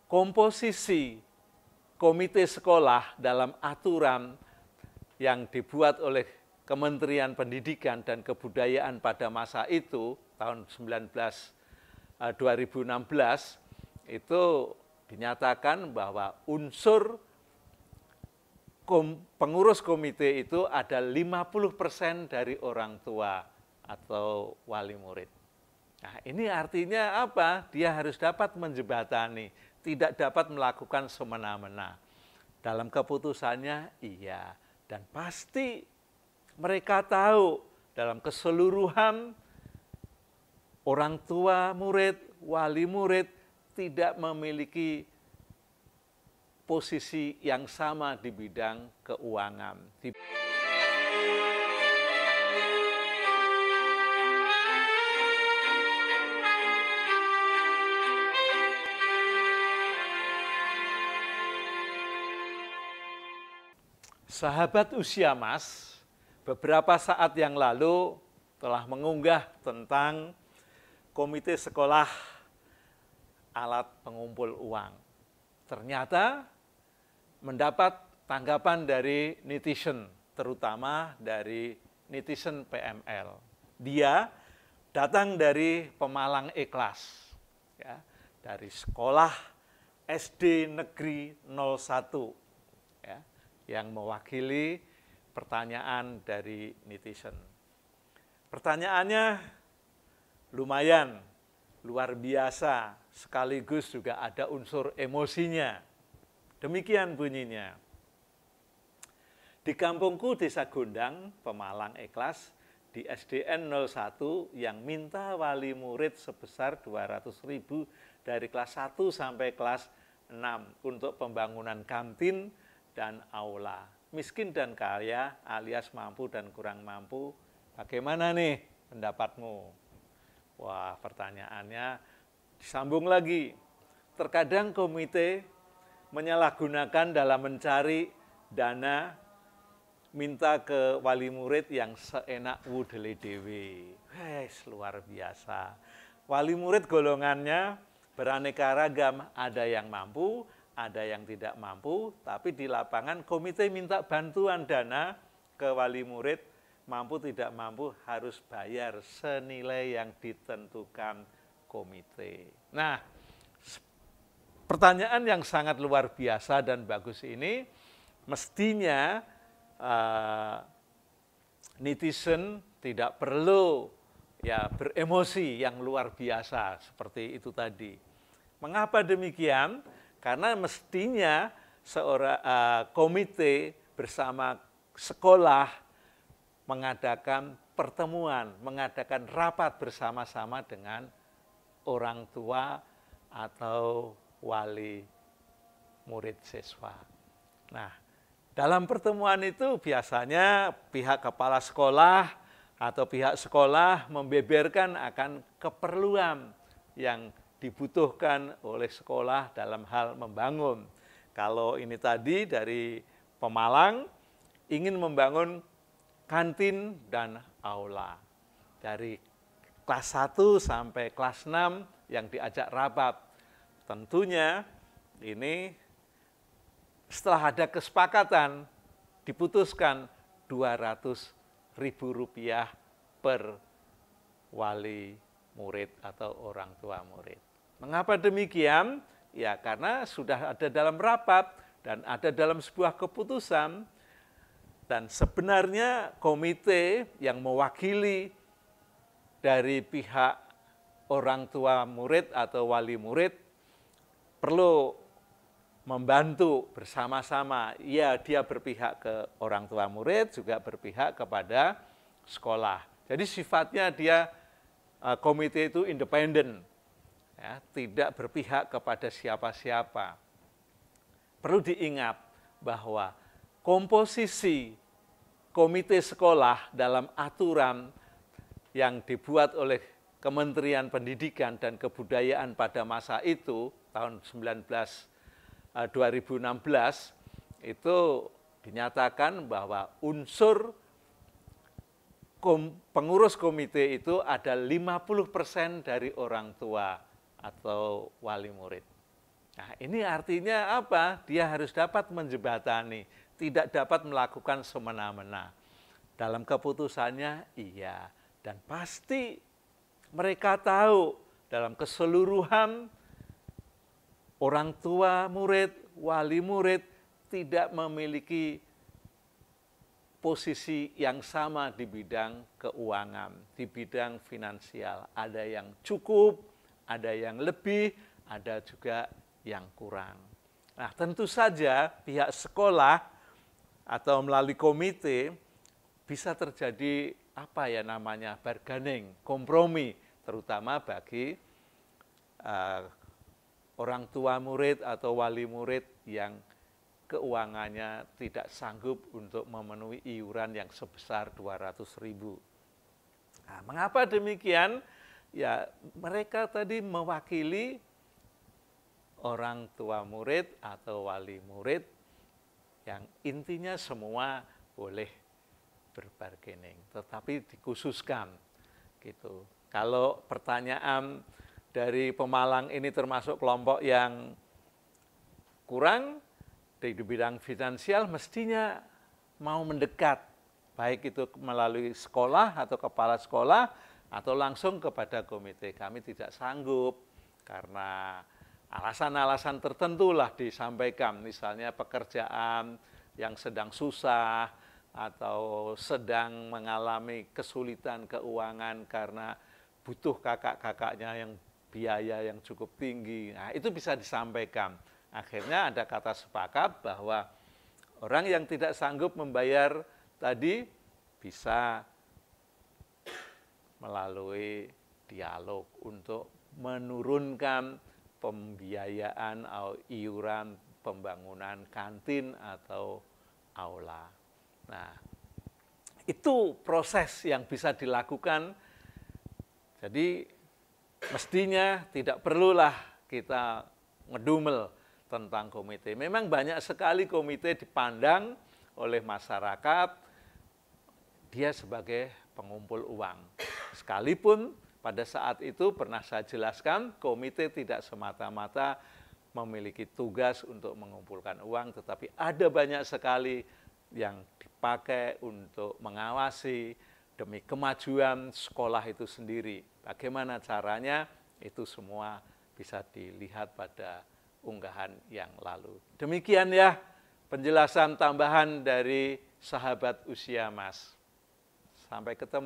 komposisi komite sekolah dalam aturan yang dibuat oleh Kementerian Pendidikan dan Kebudayaan pada masa itu, tahun 2016, itu dinyatakan bahwa unsur pengurus komite itu ada 50% dari orang tua atau wali murid. Nah, ini artinya apa? Dia harus dapat menjembatani, tidak dapat melakukan semena-mena. Dalam keputusannya, iya. Dan pasti mereka tahu dalam keseluruhan orang tua murid, wali murid tidak memiliki posisi yang sama di bidang keuangan. Sahabat Usia Mas, beberapa saat yang lalu telah mengunggah tentang komite sekolah alat pengumpul uang. Ternyata mendapat tanggapan dari netizen, terutama dari netizen PML. Dia datang dari Pemalang Ikhlas, ya, dari sekolah SD Negeri 01, ya, yang mewakili pertanyaan dari netizen. Pertanyaannya lumayan, luar biasa, sekaligus juga ada unsur emosinya. Demikian bunyinya. Di kampungku Desa Gondang, Pemalang Ikhlas, di SDN 01 yang minta wali murid sebesar 200.000 dari kelas 1 sampai kelas 6 untuk pembangunan kantin dan aula. Miskin dan kaya alias mampu dan kurang mampu, bagaimana nih pendapatmu? Wah, pertanyaannya disambung lagi. Terkadang komite menyalahgunakan dalam mencari dana, minta ke wali murid yang seenak wudele dewe. Luar biasa. Wali murid golongannya beraneka ragam, ada yang mampu, ada yang tidak mampu, tapi di lapangan komite minta bantuan dana ke wali murid, mampu tidak mampu harus bayar senilai yang ditentukan komite. Nah, pertanyaan yang sangat luar biasa dan bagus ini, mestinya netizen tidak perlu ya beremosi yang luar biasa seperti itu tadi. Mengapa demikian? Karena mestinya seorang komite bersama sekolah mengadakan pertemuan, mengadakan rapat bersama-sama dengan orang tua atau wali murid siswa. Nah, dalam pertemuan itu biasanya pihak kepala sekolah atau pihak sekolah membeberkan akan keperluan yang dibutuhkan oleh sekolah dalam hal membangun. Kalau ini tadi dari Pemalang ingin membangun kantin dan aula. Dari kelas 1 sampai kelas 6 yang diajak rapat. Tentunya ini setelah ada kesepakatan diputuskan Rp200.000 per wali murid atau orang tua murid. Mengapa demikian? Ya karena sudah ada dalam rapat dan ada dalam sebuah keputusan, dan sebenarnya komite yang mewakili dari pihak orang tua murid atau wali murid perlu membantu bersama-sama. Ya, dia berpihak ke orang tua murid, juga berpihak kepada sekolah. Jadi sifatnya dia komite itu independen, ya, tidak berpihak kepada siapa-siapa. Perlu diingat bahwa komposisi komite sekolah dalam aturan yang dibuat oleh Kementerian Pendidikan dan Kebudayaan pada masa itu, tahun 2016, itu dinyatakan bahwa unsur pengurus komite itu ada 50% dari orang tua atau wali murid. Nah, ini artinya apa? Dia harus dapat menjembatani, tidak dapat melakukan semena-mena. Dalam keputusannya iya, dan pasti mereka tahu dalam keseluruhan orang tua murid, wali murid tidak memiliki posisi yang sama di bidang keuangan, di bidang finansial. Ada yang cukup, ada yang lebih, ada juga yang kurang. Nah, tentu saja pihak sekolah atau melalui komite bisa terjadi bargaining, kompromi, terutama bagi orang tua murid atau wali murid yang keuangannya tidak sanggup untuk memenuhi iuran yang sebesar 200.000. Nah, mengapa demikian? Ya, mereka tadi mewakili orang tua murid atau wali murid yang intinya semua boleh berbargaining, tetapi dikhususkan gitu. Kalau pertanyaan dari Pemalang ini termasuk kelompok yang kurang di bidang finansial, mestinya mau mendekat, baik itu melalui sekolah atau kepala sekolah atau langsung kepada komite. Kami tidak sanggup karena alasan-alasan tertentu lah disampaikan, misalnya pekerjaan yang sedang susah atau sedang mengalami kesulitan keuangan karena butuh kakak-kakaknya yang biaya yang cukup tinggi. Nah, itu bisa disampaikan. Akhirnya ada kata sepakat bahwa orang yang tidak sanggup membayar tadi bisa melalui dialog untuk menurunkan pembiayaan atau iuran pembangunan kantin atau aula. Nah, itu proses yang bisa dilakukan. Jadi mestinya tidak perlulah kita ngedumel tentang komite. Memang banyak sekali komite dipandang oleh masyarakat dia sebagai pengumpul uang. Sekalipun pada saat itu pernah saya jelaskan, komite tidak semata-mata memiliki tugas untuk mengumpulkan uang, tetapi ada banyak sekali yang dipakai untuk mengawasi demi kemajuan sekolah itu sendiri. Bagaimana caranya, itu semua bisa dilihat pada unggahan yang lalu. Demikian ya penjelasan tambahan dari sahabat usia Mas. Sampai ketemu.